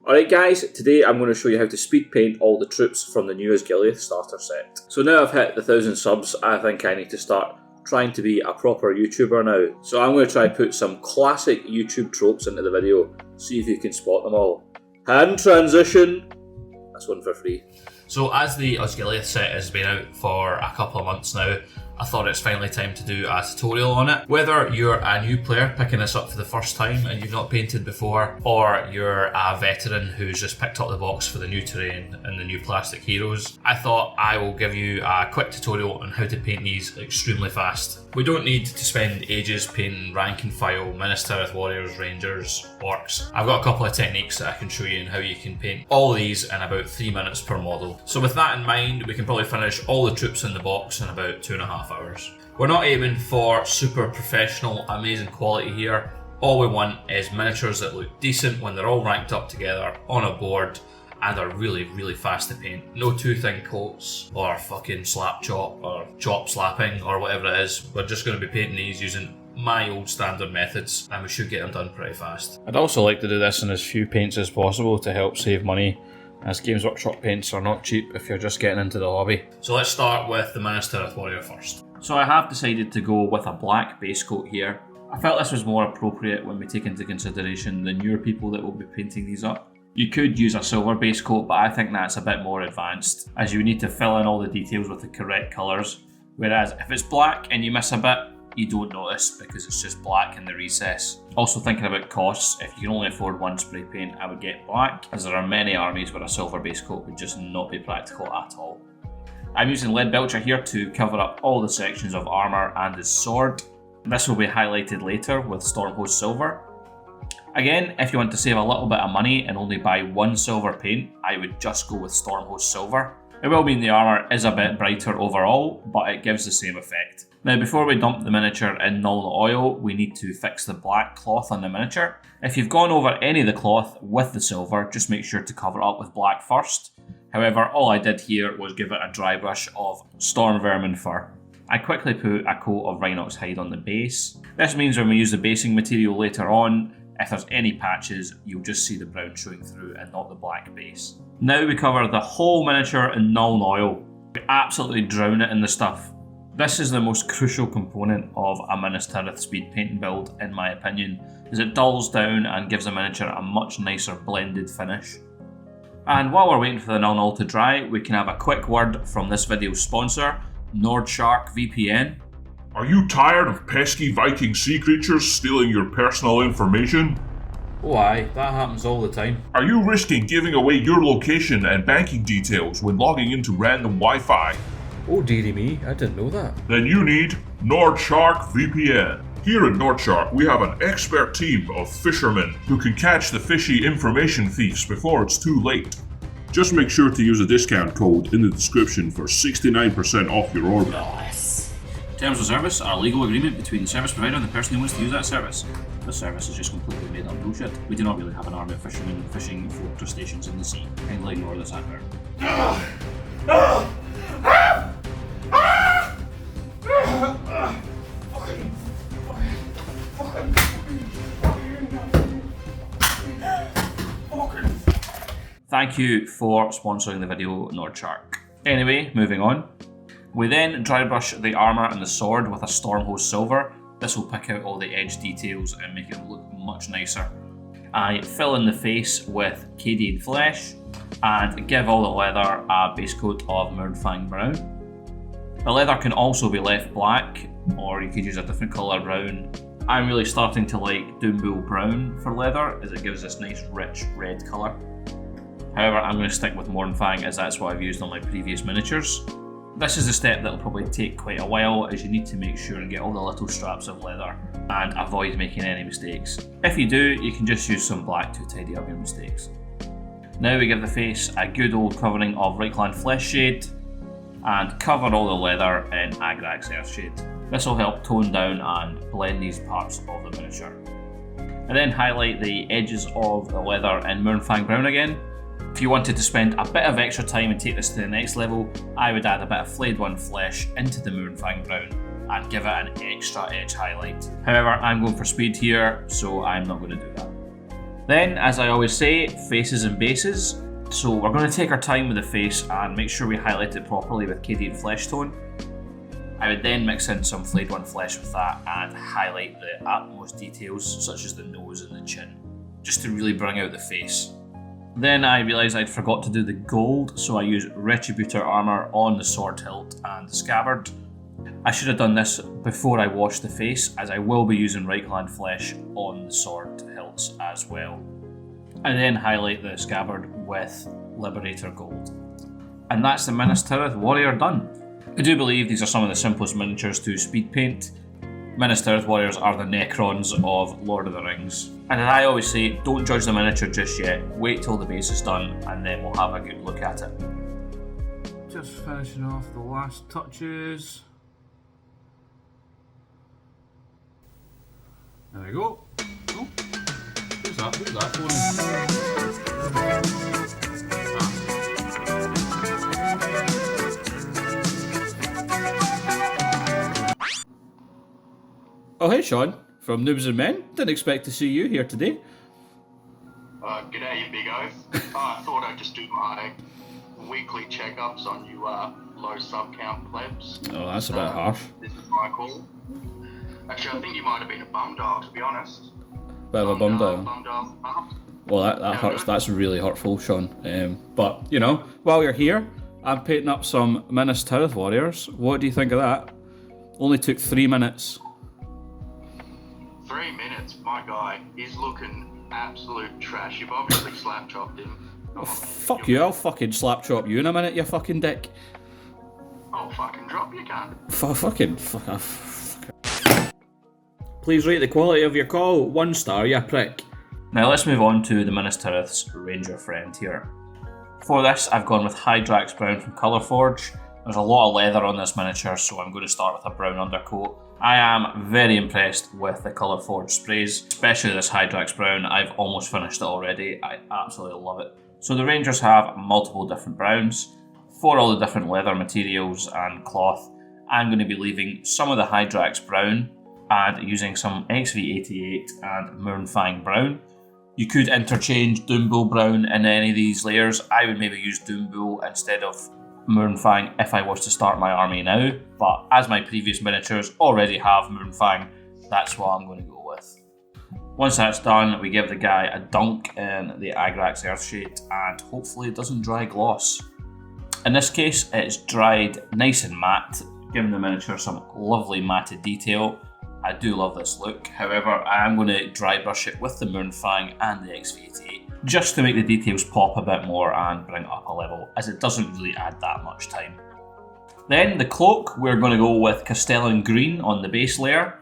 Alright guys, today I'm going to show you how to speed paint all the troops from the new Osgiliath starter set. So now I've hit the 1,000 subs, I think I need to start trying to be a proper YouTuber now. So I'm going to try and put some classic YouTube tropes into the video, see if you can spot them all. Hand transition! That's one for free. So as the Osgiliath set has been out for a couple of months now, I thought it's finally time to do a tutorial on it. Whether you're a new player picking this up for the first time and you've not painted before, or you're a veteran who's just picked up the box for the new terrain and the new plastic heroes, I thought I will give you a quick tutorial on how to paint these extremely fast. We don't need to spend ages painting rank and file, MESBNerds, warriors, rangers, orcs. I've got a couple of techniques that I can show you on how you can paint all these in about 3 minutes per model. So with that in mind, we can probably finish all the troops in the box in about 2.5 hours. We're not aiming for super professional, amazing quality here. All we want is miniatures that look decent when they're all ranked up together on a board and are really, really fast to paint. No too thin coats or fucking slap chop or chop slapping or whatever it is. We're just going to be painting these using my old standard methods and we should get them done pretty fast. I'd also like to do this in as few paints as possible to help save money, as Games Workshop paints are not cheap if you're just getting into the hobby. So let's start with the MESBNerds warrior first. So I have decided to go with a black base coat here. I felt this was more appropriate when we take into consideration the newer people that will be painting these up. You could use a silver base coat, but I think that's a bit more advanced, as you need to fill in all the details with the correct colours. Whereas if it's black and you miss a bit, you don't notice because it's just black in the recess. Also thinking about costs, if you can only afford one spray paint, I would get black, as there are many armies where a silver base coat would just not be practical at all. I'm using lead belcher here to cover up all the sections of armour and his sword. This will be highlighted later with Stormhost Silver. Again, if you want to save a little bit of money and only buy one silver paint, I would just go with Stormhost Silver. It will mean the armour is a bit brighter overall, but it gives the same effect. Now before we dump the miniature in Null oil, we need to fix the black cloth on the miniature. If you've gone over any of the cloth with the silver, just make sure to cover it up with black first. However, all I did here was give it a dry brush of Storm Vermin fur. I quickly put a coat of Rhinox hide on the base. This means when we use the basing material later on, if there's any patches, you'll just see the brown showing through and not the black base. Now we cover the whole miniature in Null oil. We absolutely drown it in the stuff. This is the most crucial component of a MESBNerds speed painting build in my opinion, as it dulls down and gives a miniature a much nicer blended finish. And while we're waiting for the Null to dry, we can have a quick word from this video's sponsor, NordShak VPN. Are you tired of pesky Viking sea creatures stealing your personal information? Oh aye, that happens all the time. Are you risking giving away your location and banking details when logging into random Wi-Fi? Oh dearie me, I didn't know that. Then you need NordShak VPN. Here at NordShak, we have an expert team of fishermen who can catch the fishy information thieves before it's too late. Just make sure to use a discount code in the description for 69% off your order. Nice. Terms of service are a legal agreement between the service provider and the person who wants to use that service. This service is just completely made up bullshit. We do not really have an army of fishermen fishing fortress stations in the sea. Kindly ignore this advert. Thank you for sponsoring the video, NordShak. Anyway, moving on. We then dry brush the armour and the sword with a Stormhost Silver. This will pick out all the edge details and make it look much nicer. I fill in the face with Cadian Flesh and give all the leather a base coat of Mournfang Brown. The leather can also be left black, or you could use a different colour brown. I'm really starting to like Doombull Brown for leather, as it gives this nice rich red colour. However, I'm going to stick with Mournfang as that's what I've used on my previous miniatures. This is a step that will probably take quite a while, as you need to make sure and get all the little straps of leather and avoid making any mistakes. If you do, you can just use some black to tidy up your mistakes. Now we give the face a good old covering of Reichland Flesh Shade and cover all the leather in Agrax Earthshade. This will help tone down and blend these parts of the miniature. And then highlight the edges of the leather in Mournfang Brown again. If you wanted to spend a bit of extra time and take this to the next level, I would add a bit of Flayed One Flesh into the Mournfang Brown and give it an extra edge highlight. However, I'm going for speed here, so I'm not going to do that. Then, as I always say, faces and bases. So we're going to take our time with the face and make sure we highlight it properly with Cadian Flesh Tone. I would then mix in some Flayed One Flesh with that and highlight the utmost details, such as the nose and the chin, just to really bring out the face. Then I realised I'd forgot to do the gold, so I used Retributor armour on the sword hilt and the scabbard. I should have done this before I washed the face, as I will be using Reichland flesh on the sword hilts as well. I then highlight the scabbard with Liberator gold. And that's the Minas Tirith warrior done. I do believe these are some of the simplest miniatures to speed paint. Minas Tirith warriors are the Necrons of Lord of the Rings. And as I always say, don't judge the miniature just yet, wait till the base is done and then we'll have a good look at it. Just finishing off the last touches. There we go. Oh, who's that? Who's that phone? Oh hey Sean, from Noobs and Men. Didn't expect to see you here today. G'day you big oaf. I thought I'd just do my weekly checkups on you low sub count plebs. Oh, that's a bit harsh. This is my call. Actually, I think you might have been a bum dial, to be honest. Bit of a bum dial. Bum dial. Well, that hurts. That's really hurtful, Sean. But, you know, while you're here, I'm painting up some Minas Tirith warriors. What do you think of that? Only took 3 minutes. 3 minutes, my guy. He's looking absolute trash. You've obviously slap chopped him. Oh, fuck you, I'll fucking slap chop you in a minute, you fucking dick. I'll fucking drop you, cunt. Fuck off. Please rate the quality of your call 1 star, you prick. Now let's move on to the Minas Tirith's Ranger friend here. For this, I've gone with Hydrax Brown from Colourforge. There's a lot of leather on this miniature, so I'm going to start with a brown undercoat. I am very impressed with the Colourforge sprays, especially this Hydrax Brown. I've almost finished it already. I absolutely love it. So the Rangers have multiple different browns. For all the different leather materials and cloth, I'm going to be leaving some of the Hydrax Brown and using some XV88 and Mournfang Brown. You could interchange Doombull Brown in any of these layers. I would maybe use Doombull instead of Mournfang if I was to start my army now, but as my previous miniatures already have Mournfang, that's what I'm going to go with. Once that's done, we give the guy a dunk in the Agrax Earthshade and hopefully it doesn't dry gloss. In this case, it's dried nice and matte, giving the miniature some lovely matted detail. I do love this look, however I am going to dry brush it with the Mournfang and the XV88 just to make the details pop a bit more and bring it up a level, as it doesn't really add that much time. Then the cloak, we're going to go with Castellan Green on the base layer,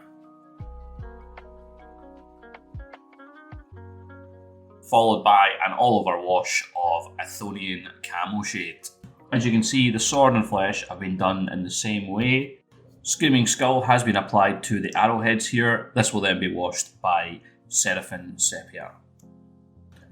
followed by an all-over wash of Athonian Camo Shade. As you can see, the sword and flesh have been done in the same way. Screaming Skull has been applied to the arrowheads here. This will then be washed by Seraphim Sepia.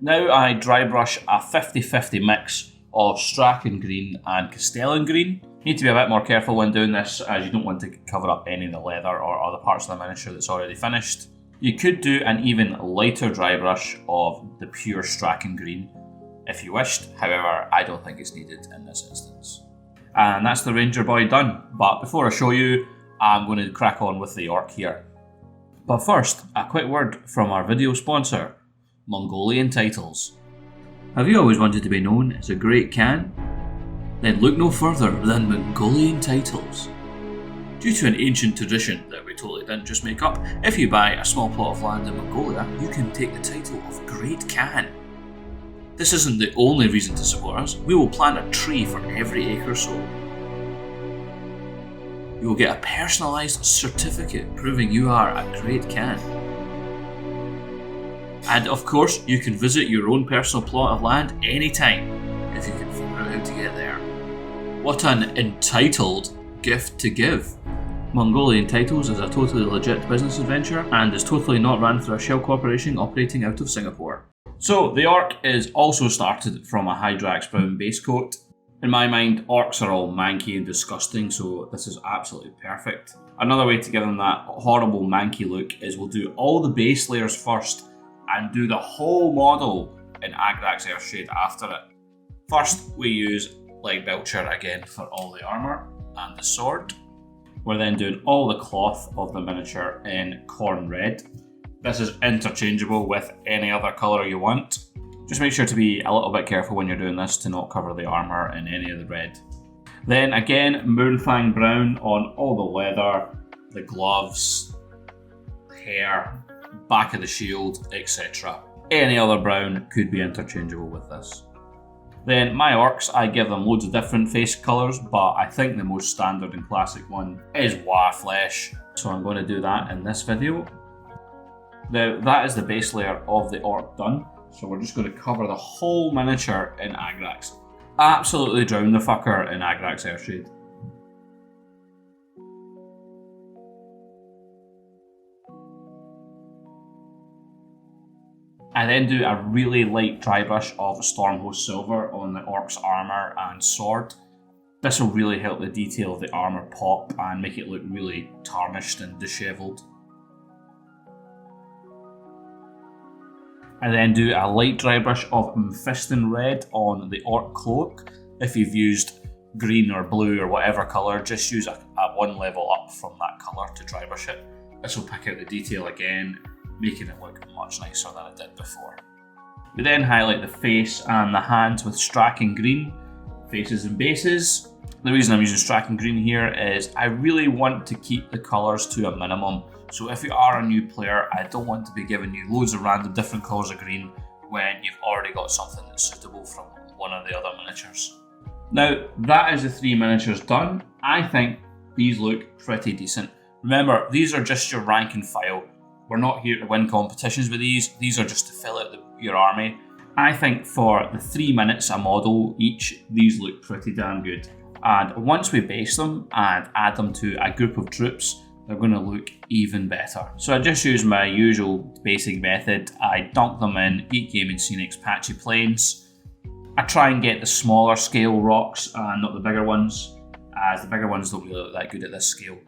Now I dry brush a 50-50 mix of Strachan Green and Castellan Green. You need to be a bit more careful when doing this, as you don't want to cover up any of the leather or other parts of the miniature that's already finished. You could do an even lighter dry brush of the pure Strachan Green if you wished, however I don't think it's needed in this instance. And that's the Ranger Boy done, but before I show you, I'm going to crack on with the Orc here. But first, a quick word from our video sponsor, Mongolian Titles. Have you always wanted to be known as a great can? Then look no further than Mongolian Titles. Due to an ancient tradition that we totally didn't just make up, if you buy a small plot of land in Mongolia, you can take the title of Great Khan. This isn't the only reason to support us. We will plant a tree for every acre sold. You will get a personalised certificate proving you are a Great Khan. And of course, you can visit your own personal plot of land anytime, if you can figure out how to get there. What an entitled gift to give. Mongolian Titles is a totally legit business adventure and is totally not run through a shell corporation operating out of Singapore. So, the Orc is also started from a Hydrax Brown base coat. In my mind, Orcs are all manky and disgusting, so this is absolutely perfect. Another way to give them that horrible manky look is we'll do all the base layers first and do the whole model in Agrax Earthshade after it. First, we use Light Belcher again for all the armour and the sword. We're then doing all the cloth of the miniature in Corn Red. This is interchangeable with any other colour you want. Just make sure to be a little bit careful when you're doing this to not cover the armour in any of the red. Then again, Moonfang Brown on all the leather, the gloves, hair, back of the shield, etc. Any other brown could be interchangeable with this. Then my orcs, I give them loads of different face colours, but I think the most standard and classic one is WA Flesh, so I'm going to do that in this video. Now that is the base layer of the orc done, so we're just going to cover the whole miniature in Agrax. Absolutely drown the fucker in Agrax Earthshade. I then do a really light dry brush of Stormhost Silver on the orc's armour and sword. This will really help the detail of the armour pop and make it look really tarnished and dishevelled. I then do a light dry brush of Mephiston Red on the orc cloak. If you've used green or blue or whatever colour, just use a one level up from that colour to dry brush it. This will pick out the detail again, making it look much nicer than it did before. We then highlight the face and the hands with Straken Green, faces and bases. The reason I'm using Straken Green here is I really want to keep the colours to a minimum. So if you are a new player, I don't want to be giving you loads of random different colours of green when you've already got something that's suitable from one of the other miniatures. Now that is the 3 miniatures done. I think these look pretty decent. Remember, these are just your rank and file. We're not here to win competitions with these are just to fill out your army. I think for the 3 minutes a model each, these look pretty damn good. And once we base them and add them to a group of troops, they're going to look even better. So I just use my usual basing method. I dunk them in Geek Gaming Scenic's Patchy Plains. I try and get the smaller scale rocks and not the bigger ones, as the bigger ones don't really look that good at this scale.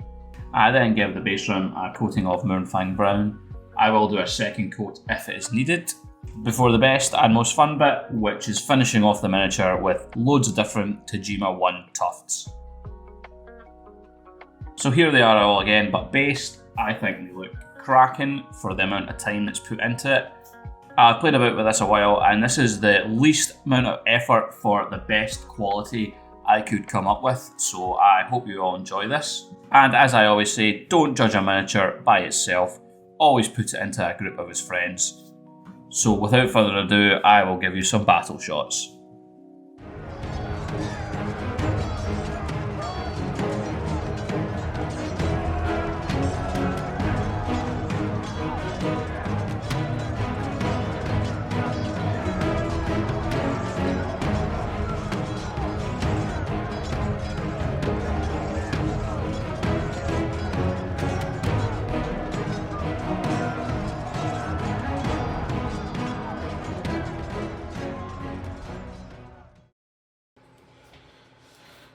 I then give the base room a coating of Moonfang Brown. I will do a second coat if it is needed. Before the best and most fun bit, which is finishing off the miniature with loads of different Tajima 1 tufts. So here they are all again, but based, I think they look cracking for the amount of time that's put into it. I've played about with this a while, and this is the least amount of effort for the best quality I could come up with, so I hope you all enjoy this. And as I always say, don't judge a miniature by itself, always put it into a group of his friends. So without further ado, I will give you some battle shots.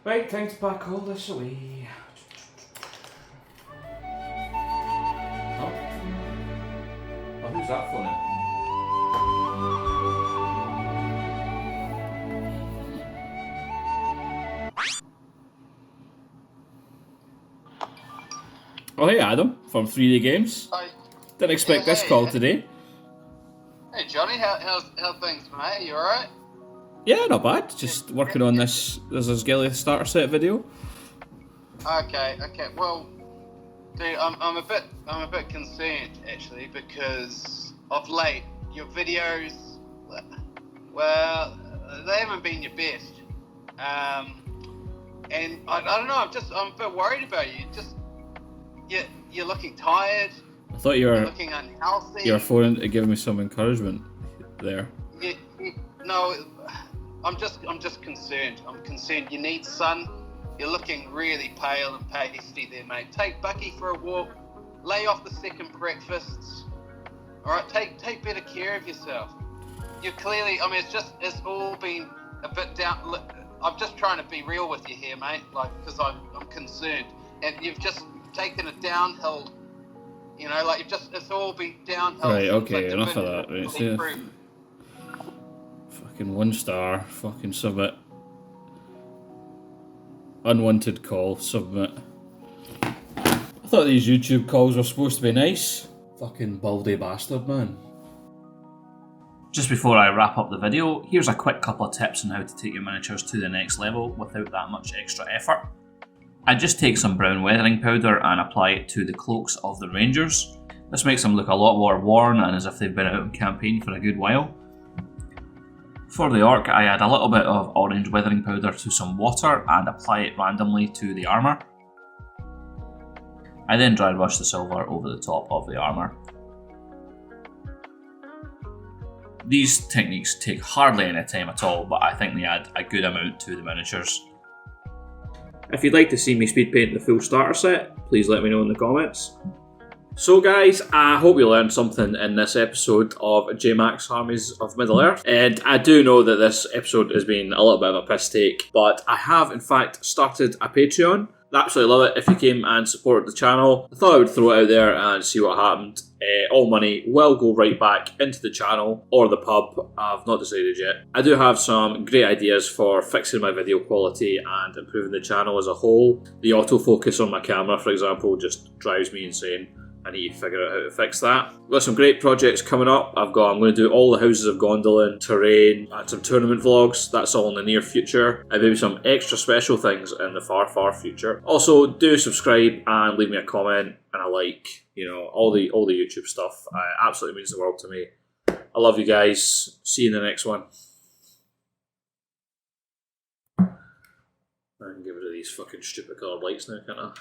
Right, time to pack all this away. Oh, who's that phone in? Oh, hey Adam, from 3D Games. Hi. Didn't expect this Hey. call today. Hey Johnny, how things, mate? You alright? Yeah, not bad. Just working on this Osgiliath starter set video. Okay. Well, dude, I'm a bit concerned actually because of late your videos, well, they haven't been your best. And I don't know. I'm a bit worried about you. You're looking tired. I thought you You're were looking unhealthy. you were phoning to give me some encouragement there. No, I'm just concerned. I'm concerned. You need sun. You're looking really pale and pasty there, mate. Take Bucky for a walk. Lay off the second breakfasts. All right, take better care of yourself. You're clearly. I mean, it's all been a bit down. I'm just trying to be real with you here, mate. Like, because I'm concerned, and you've just taken a downhill You know, like it's all been downhill. Right, since okay, that enough of division that, right, was see ya. improved. Fucking 1 star, fucking submit. Unwanted call, submit. I thought these YouTube calls were supposed to be nice. Fucking baldy bastard, man. Just before I wrap up the video, here's a quick couple of tips on how to take your miniatures to the next level without that much extra effort. I just take some brown weathering powder and apply it to the cloaks of the rangers. This makes them look a lot more worn and as if they've been out on campaign for a good while. For the orc, I add a little bit of orange weathering powder to some water and apply it randomly to the armour. I then dry brush the silver over the top of the armour. These techniques take hardly any time at all, but I think they add a good amount to the miniatures. If you'd like to see me speed paint the full starter set, please let me know in the comments. So guys, I hope you learned something in this episode of J-Max Armies of Middle-earth. And I do know that this episode has been a little bit of a piss take, but I have in fact started a Patreon. I'd absolutely love it if you came and supported the channel. I thought I would throw it out there and see what happened. All money will go right back into the channel or the pub. I've not decided yet. I do have some great ideas for fixing my video quality and improving the channel as a whole. The autofocus on my camera, for example, just drives me insane. I need to figure out how to fix that. I've got some great projects coming up. I'm going to do all the Houses of Gondolin, terrain, and some tournament vlogs. That's all in the near future. And maybe some extra special things in the far, far future. Also, do subscribe and leave me a comment and a like. You know, all the YouTube stuff. It absolutely means the world to me. I love you guys. See you in the next one. I can get rid of these fucking stupid coloured lights now, can't I?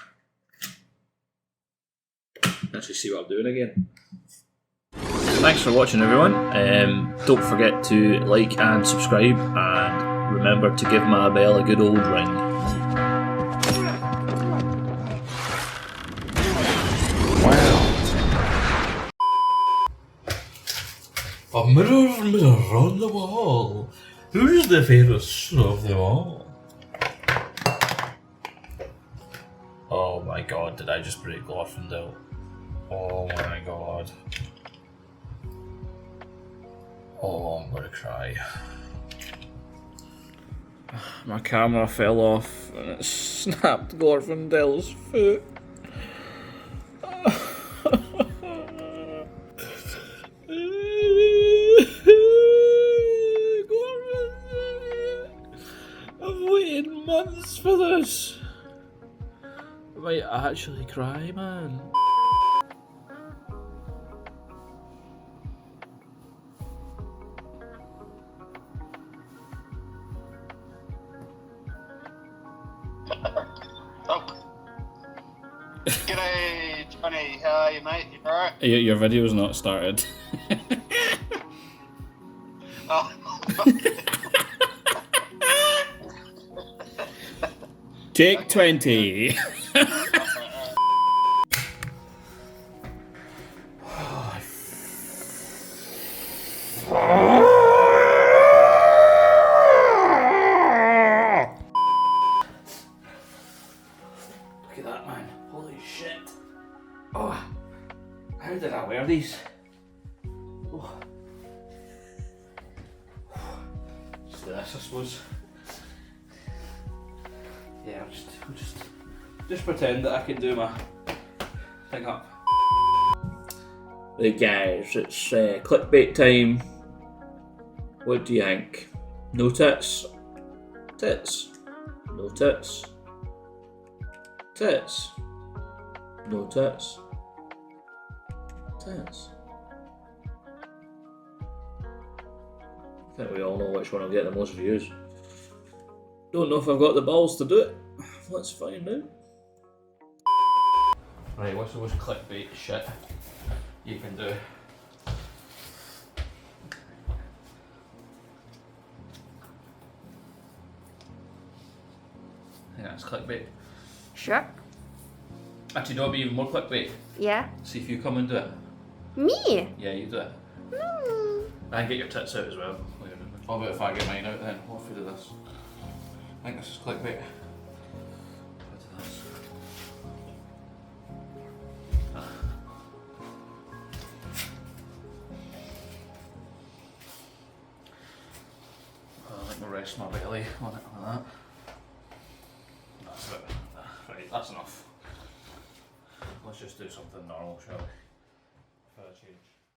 Actually see what I'm doing again. Thanks for watching everyone. Don't forget to like and subscribe and remember to give my bell a good old ring. Wow. A mirror, mirror on the wall. Who's the fairest of them all? Oh my god, did I just break Glorfindel? Oh my god. Oh, I'm gonna cry. My camera fell off and it snapped Glorfindel's foot. I've waited months for this. I might actually cry, man. G'day, Johnny. How are you, mate? You alright? Your video's not started. Oh. Take 20. Look at that, man. Holy shit. Oh, how did I wear these? Oh. Just do this, I suppose. Yeah, we'll just pretend that I can do my thing up. Right guys, it's clickbait time. What do you think? No tits? Tits? No tits? Tits? No tits? Tits? I think we all know which one will get the most views. Don't know if I've got the balls to do it. Let's find out. Right, what's the most clickbait shit you can do? Yeah, it's clickbait. Sure. Actually, no, it'll be even more clickbait. Yeah. See if you come and do it. Me? Yeah, you do it. I can get your tits out as well. Wait a minute. What about if I get mine out then? What if we do this? I think this is clickbait. What do this? I'll rest my belly on it like that. That's it. Right, that's enough. Let's just do something normal, shall we? For a change.